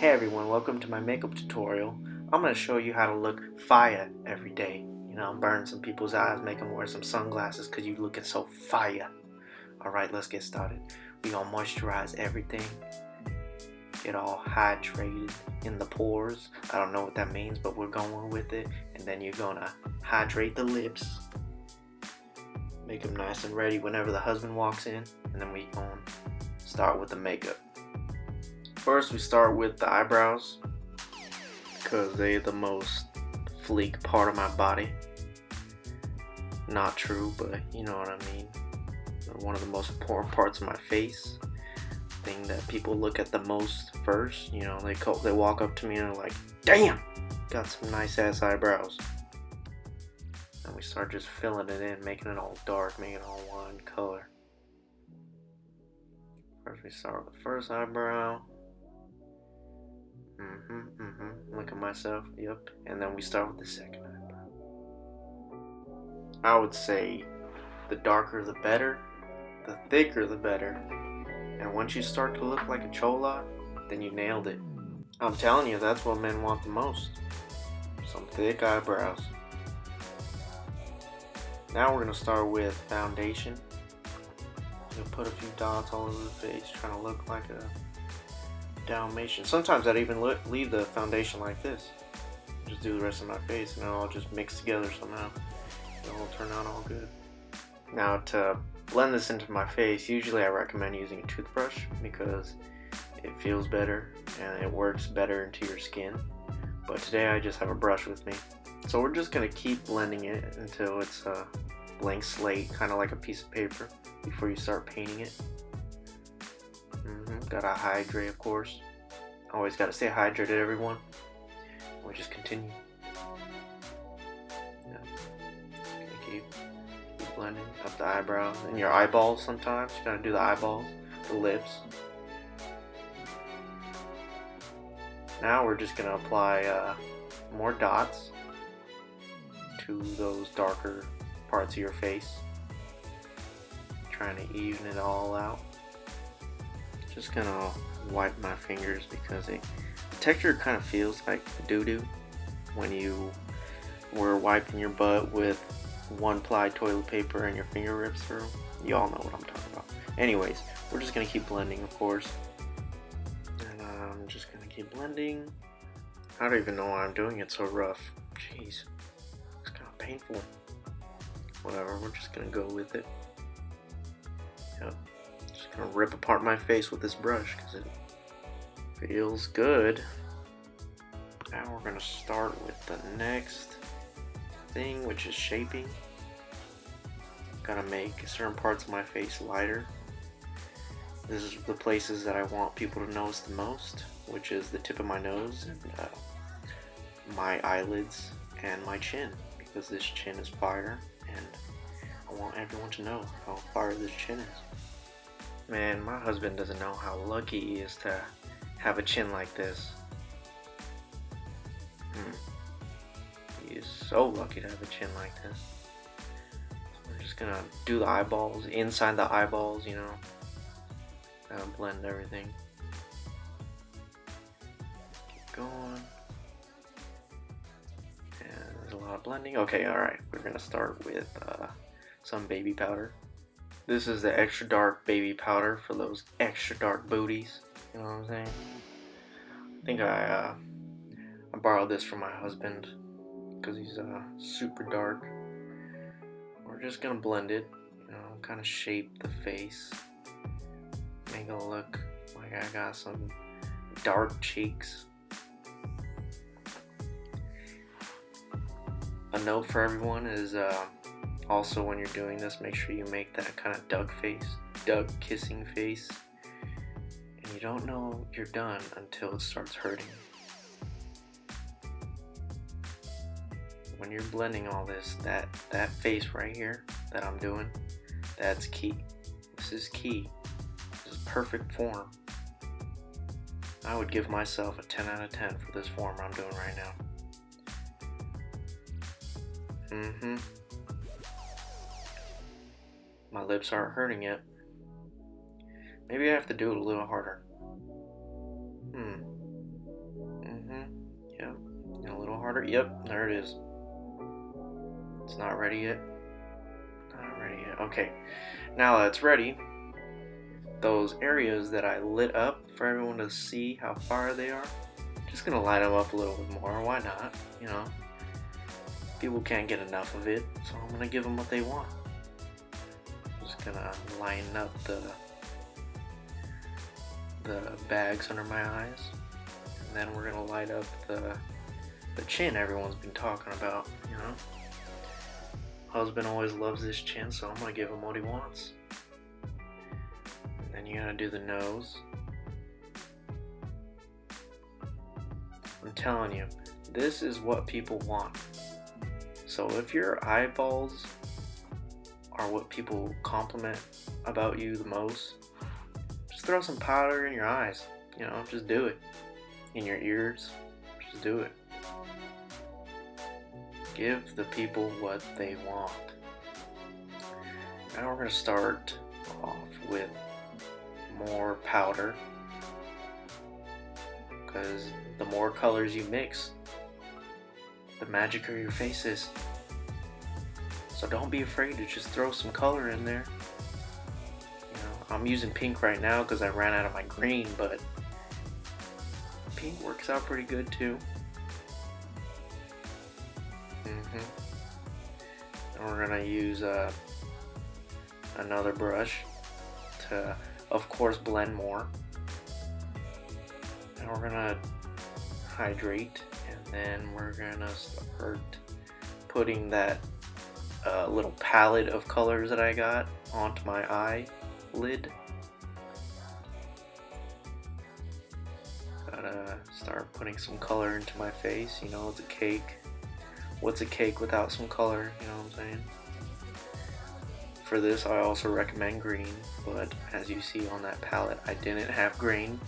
Hey everyone, welcome to my makeup tutorial. I'm going to show you how to look fire every day. Burn some people's eyes, make them wear some sunglasses because you looking so fire. Alright, let's get started. We're going to moisturize everything. Get all hydrated in the pores. I don't know what that means, but we're going with it. And then you're going to hydrate the lips. Make them nice and ready whenever the husband walks in. And then we're going to start with the makeup. First, we start with the eyebrows because they're the most fleek part of my body. Not true, but you know what I mean. They're one of the most important parts of my face. Thing that people look at the most first. They walk up to me and they're like, "Damn, got some nice ass eyebrows." And we start just filling it in, making it all dark, making it all one color. First, we start with the first eyebrow. Look at myself, yep. And then we start with the second eyebrow. I would say the darker the better, the thicker the better. And once you start to look like a chola, then you nailed it. I'm telling you, that's what men want the most. Some thick eyebrows. Now we're gonna start with foundation. You'll put a few dots all over the face, trying to look like a Dalmatian. Sometimes I'd even leave the foundation like this. Just do the rest of my face and it'll all just mix together somehow. It'll all turn out all good. Now to blend this into my face, usually I recommend using a toothbrush because it feels better and it works better into your skin. But today I just have a brush with me. So we're just going to keep blending it until it's a blank slate, kind of like a piece of paper before you start painting it. Gotta hydrate, of course. Always gotta stay hydrated, everyone. We'll just continue. Keep blending up the eyebrows and your eyeballs. Sometimes you gotta do the eyeballs, the lips. Now we're just gonna apply more dots to those darker parts of your face, trying to even it all out. Just gonna wipe my fingers because the texture kind of feels like doo-doo when you were wiping your butt with one-ply toilet paper and your finger rips through. You all know what I'm talking about. Anyways, we're just gonna keep blending, of course. And I'm just gonna keep blending. I don't even know why I'm doing it so rough. Jeez, it's kind of painful. Whatever, we're just gonna go with it. Yep. Gonna rip apart my face with this brush because it feels good. Now we're gonna start with the next thing, which is shaping. Gotta make certain parts of my face lighter. This is the places that I want people to notice the most, which is the tip of my nose and my eyelids and my chin, because this chin is fire and I want everyone to know how fire this chin is. Man, my husband doesn't know how lucky he is to have a chin like this. He is so lucky to have a chin like this. So we're just gonna do the eyeballs, inside the eyeballs, blend everything. Keep going. And there's a lot of blending. Okay, alright, we're gonna start with some baby powder. This is the extra dark baby powder for those extra dark booties. You know what I'm saying? I think I borrowed this from my husband because he's super dark. We're just gonna blend it, kind of shape the face, make it look like I got some dark cheeks. A note for everyone is also, when you're doing this, make sure you make that kind of duck kissing face. And you don't know you're done until it starts hurting. When you're blending all this, that face right here that I'm doing, that's key. This is key. This is perfect form. I would give myself a 10 out of 10 for this form I'm doing right now. My lips aren't hurting yet. Maybe I have to do it a little harder. harder. Yep, there it is. It's not ready yet. Not ready yet. Okay, now that it's ready, those areas that I lit up for everyone to see how far they are, just gonna light them up a little bit more. Why not? You know, people can't get enough of it, so I'm gonna give them what they want. Just gonna line up the bags under my eyes, and then we're gonna light up the chin everyone's been talking about. You know, husband always loves this chin, so I'm gonna give him what he wants. And then you gotta do the nose. I'm telling you, this is what people want. So if your eyeballs are what people compliment about you the most, just throw some powder in your eyes. You know, just do it. In your ears, just do it. Give the people what they want. Now we're going to start off with more powder, because the more colors you mix, the magicer your face is. So don't be afraid to just throw some color in there. You know, I'm using pink right now because I ran out of my green, but pink works out pretty good too. And we're gonna use another brush to, of course, blend more. And we're gonna hydrate, and then we're gonna start putting that little palette of colors that I got onto my eyelid. Gotta start putting some color into my face. You know, it's a cake. What's a cake without some color? You know what I'm saying? For this, I also recommend green, but as you see on that palette, I didn't have green.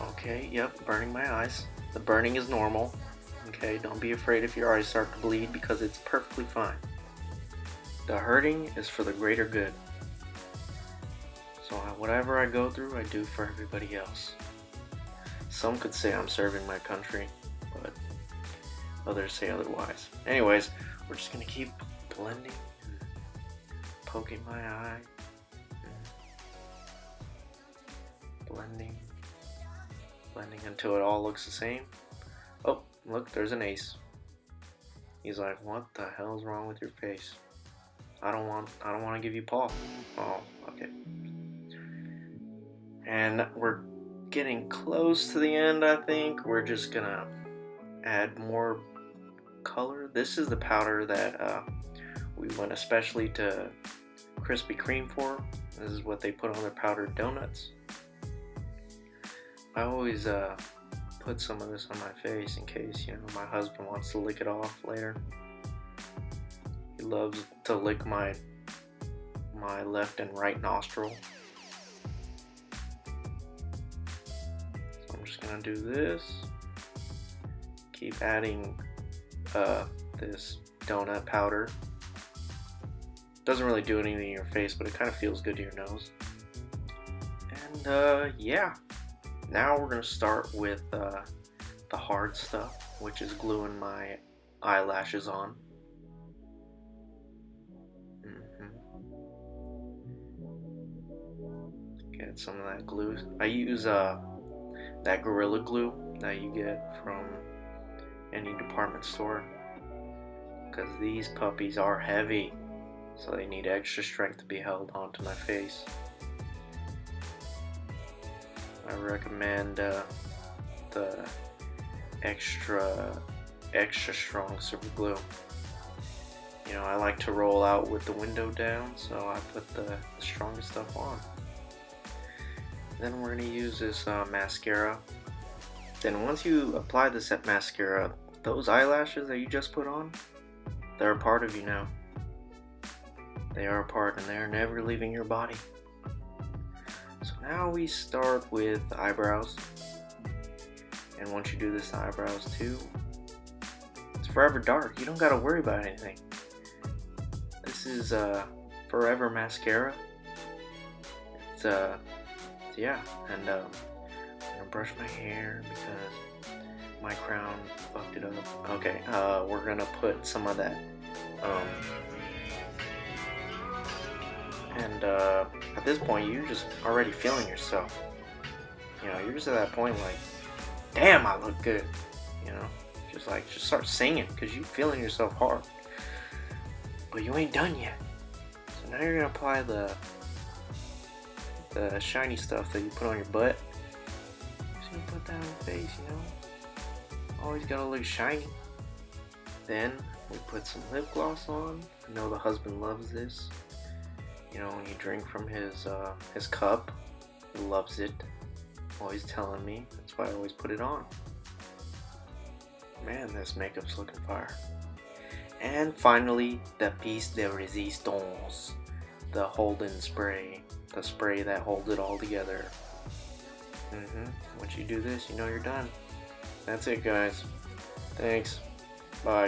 Okay, yep, burning my eyes. The burning is normal. Okay, don't be afraid if your eyes start to bleed, because it's perfectly fine. The hurting is for the greater good. So whatever I go through, I do for everybody else. Some could say I'm serving my country, but others say otherwise. Anyways, we're just gonna keep blending and poking my eye. Blending until it all looks the same. Oh, look, there's an ace. He's like, what the hell's wrong with your face? I don't want to give you paw. Oh, okay. And we're getting close to the end, I think. We're just gonna add more color. This is the powder that we went especially to Krispy Kreme for. This is what they put on their powdered donuts. I always put some of this on my face in case, you know, my husband wants to lick it off later. He loves to lick my left and right nostril. So I'm just gonna do this. Keep adding this donut powder. Doesn't really do anything in your face, but it kind of feels good to your nose. And yeah. Now we're going to start with the hard stuff, which is gluing my eyelashes on. Get some of that glue. I use that Gorilla Glue that you get from any department store, because these puppies are heavy, so they need extra strength to be held onto my face. I recommend the extra strong super glue. You know, I like to roll out with the window down, so I put the strongest stuff on. Then we're going to use this mascara. Then once you apply this mascara, those eyelashes that you just put on, they're a part of you now. They are a part, and they're never leaving your body. So now we start with eyebrows, and once you do this to eyebrows too, it's forever dark. You don't gotta worry about anything. This is forever mascara. It's yeah, and I'm gonna brush my hair because my crown fucked it up. Okay, we're gonna put some of that. And at this point, you're just already feeling yourself. You know, you're just at that point like, damn, I look good. You know, just start singing because you're feeling yourself hard. But you ain't done yet. So now you're gonna apply the shiny stuff that you put on your butt. Just gonna put that on your face, you know. Always gotta look shiny. Then we put some lip gloss on. I know the husband loves this. You know, when you drink from his cup, he loves it. Always telling me. That's why I always put it on. Man, this makeup's looking fire. And finally, the piece de resistance, the hold-in spray, the spray that holds it all together. Once you do this, you know you're done. That's it, guys. Thanks. Bye.